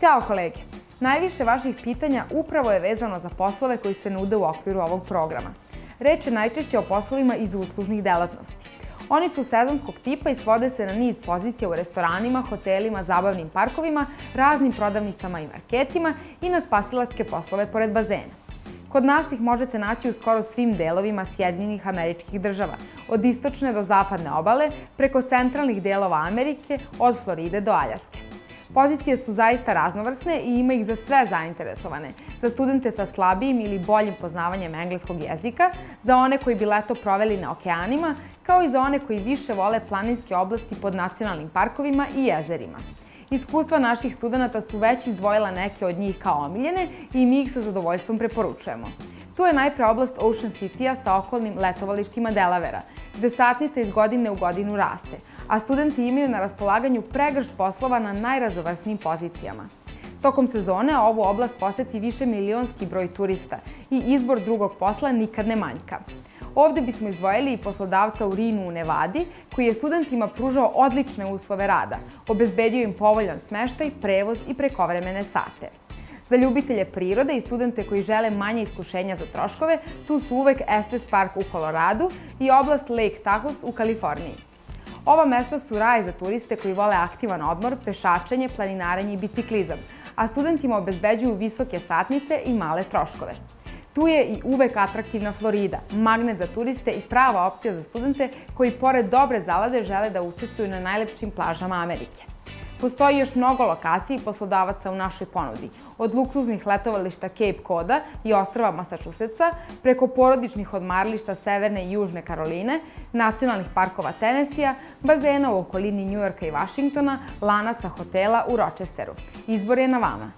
Ćao kolege! Najviše vaših pitanja upravo je vezano za poslove koji se nude u okviru ovog programa. Reč je najčešće o poslovima iz uslužnih delatnosti. Oni su sezonskog tipa i svode se na niz pozicija u restoranima, hotelima, zabavnim parkovima, raznim prodavnicama i marketima i na spasilačke poslove pored bazena. Kod nas ih možete naći u skoro svim delovima Sjedinjenih Američkih Država, od istočne do zapadne obale, preko centralnih delova Amerike, od Floride do Aljaske. Pozicije su zaista raznovrsne i ima ih za sve zainteresovane, za studente sa slabijim ili boljim poznavanjem engleskog jezika, za one koji bi leto proveli na okeanima, kao i za one koji više vole planinske oblasti pod nacionalnim parkovima i jezerima. Iskustva naših studenata su već izdvojila neke od njih kao omiljene i mi ih sa zadovoljstvom preporučujemo. Tu je najpre oblast Ocean City-a sa okolnim letovalištima Delavera, gde satnica iz godine u godinu raste, a studenti imaju na raspolaganju pregršt poslova na najraznovrsnijim pozicijama. Tokom sezone ovu oblast poseti višemilionski broj turista i izbor drugog posla nikad ne manjka. Ovde bismo izdvojili i poslodavca u Renu u Nevadi, koji je studentima pružao odlične uslove rada, obezbedio im povoljan smeštaj, prevoz i prekovremene sate. Za ljubitelje prirode i studente koji žele manje iskušenja za troškove, tu su uvek Estes Park u Koloradu i oblast Lake Tahoe u Kaliforniji. Ova mesta su raj za turiste koji vole aktivan odmor, pešačenje, planinarenje i biciklizam, a studentima obezbeđuju visoke satnice i male troškove. Tu je i uvek atraktivna Florida, magnet za turiste i prava opcija za studente koji pored dobre zalade žele da učestvuju na najlepšim plažama Amerike. Postoji još mnogo lokacija i poslodavaca u našoj ponudi, od luksuznih letovališta Cape Coda i ostrva Massachusettsa, preko porodičnih odmarališta Severne i Južne Karoline, nacionalnih parkova Tenesija, bazena u okolini Njujorka i Vašingtona, lanaca hotela u Rochesteru. Izbor je na vama.